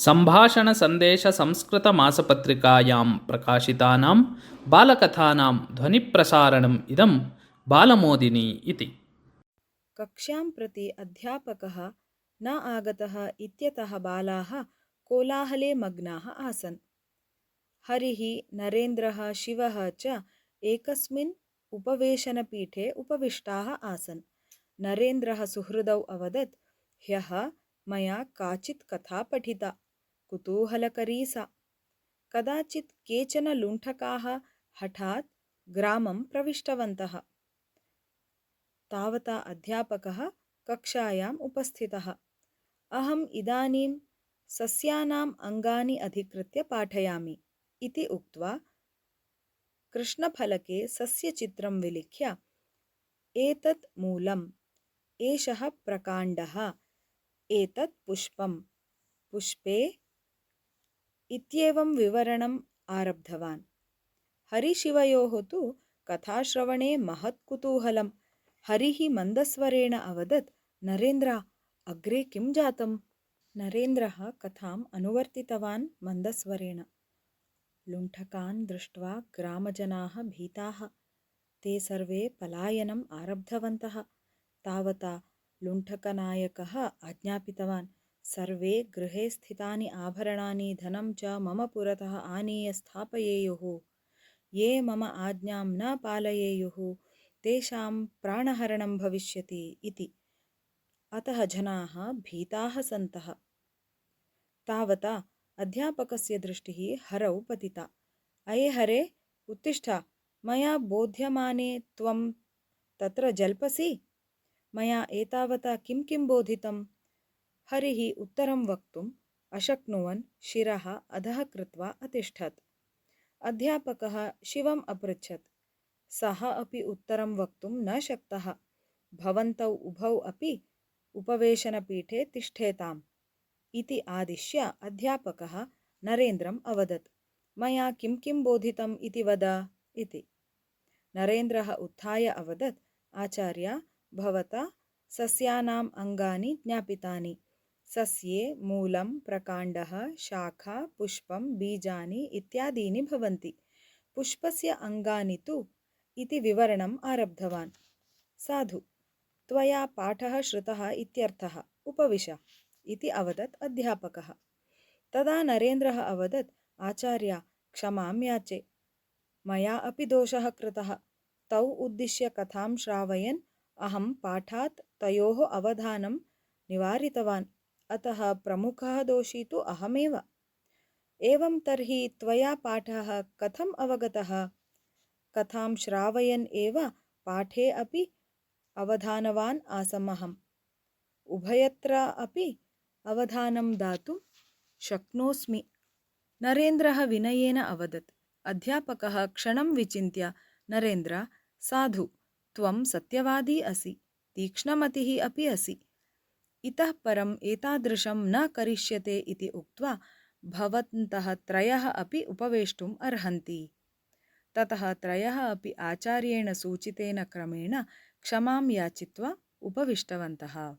सम्भाषणसन्देशसंस्कृतमासपत्रिकायां प्रकाशितानां बालकथानां ध्वनिप्रसारणम् इदं बालमोदिनी इति। कक्ष्यां प्रति अध्यापकः न आगतः इत्यतः बालाः कोलाहले मग्नाः आसन्। हरिः, नरेन्द्रः, शिवः च एकस्मिन् उपवेशनपीठे उपविष्टाः आसन्। नरेन्द्रः सुहृदौ अवदत्, ह्यः मया काचित् कथा पठिता, कुतूहलकरी सा। कदाचित् केचन लुण्ठकाः हठात् ग्रामं प्रविष्टवन्तः। तावता अध्यापकः कक्षायाम् उपस्थितः। अहम् इदानीं सस्यानाम् अङ्गानि अधिकृत्य पाठयामि इति उक्त्वा कृष्णफलके सस्यचित्रं विलिख्य एतत् मूलम्, एषः प्रकाण्डः, एतत् पुष्पं, पुष्पे इत्येवं विवरणम् आरब्धवान्। हरिशिवयोः तु कथाश्रवणे महत् कुतूहलम्। हरिः मन्दस्वरेण अवदत्, नरेन्द्र, अग्रे किं जातम्? नरेन्द्रः कथाम् अनुवर्तितवान् मन्दस्वरेण। लुण्ठकान् दृष्ट्वा ग्रामजनाः भीताः। ते सर्वे पलायनम् आरब्धवन्तः। तावता लुण्ठकनायकः आज्ञापितवान्, सर्वे गृहे स्थितानि आभरणानि धनं च मम पुरतः आनीय स्थापयेयुः। ये मम आज्ञां न पालयेयुः तेषां प्राणहरणं भविष्यति इति। अतः जनाः भीताः सन्तः। तावता अध्यापकस्य दृष्टिः हरौ पतिता। अये हरे, उत्तिष्ठ, मया बोध्यमाने त्वं तत्र जल्पसि? मया एतावता किं किं बोधितं? हरिः उत्तरं वक्तुम् अशक्नुवन् शिरः अधः कृत्वा अतिष्ठत्। अध्यापकः शिवम् अपृच्छत्। सः अपि उत्तरं वक्तुं न शक्तः। भवन्तौ उभौ अपि उपवेशनपीठे तिष्ठेताम् इति आदिश्य अध्यापकः नरेन्द्रम् अवदत्, मया किं किं बोधितम् इति वद इति। नरेन्द्रः उत्थाय अवदत्, आचार्य, भवता सस्यानाम् अङ्गानि ज्ञापितानि। सस्ये मूलं, प्रकाण्डः, शाखा, पुष्पं, बीजानि इत्यादीनि भवन्ति। पुष्पस्य अङ्गानि तु इति विवरणम् आरब्धवान्। साधु, त्वया पाठः श्रुतः इत्यर्थः, उपविश इति अवदत् अध्यापकः। तदा नरेन्द्रः अवदत्, आचार्य, क्षमां याचे, मया अपि दोषः कृतः। तौ उद्दिश्य कथां श्रावयन् अहं पाठात् तयोः अवधानं निवारितवान्। अतः प्रमुखः दोषी तु अहमेव। एवं तर्हि त्वया पाठः कथम् अवगतः? कथां श्रावयन् एव पाठे अपि अवधानवान् आसमहम्। उभयत्र अपि अवधानं दातुं शक्नोस्मि। नरेन्द्रः विनयेन अवदत्। अध्यापकः क्षणं विचिन्त्य, नरेन्द्र, साधु, त्वं सत्यवादी असि, तीक्ष्णमतिः अपि असि। इतः परम् एतादृशं न करिष्यते इति उक्त्वा भवन्तः त्रयः अपि उपवेष्टुम् अर्हन्ति। ततः त्रयः अपि आचार्येण सूचितेन क्रमेण क्षमां याचित्वा उपविष्टवन्तः।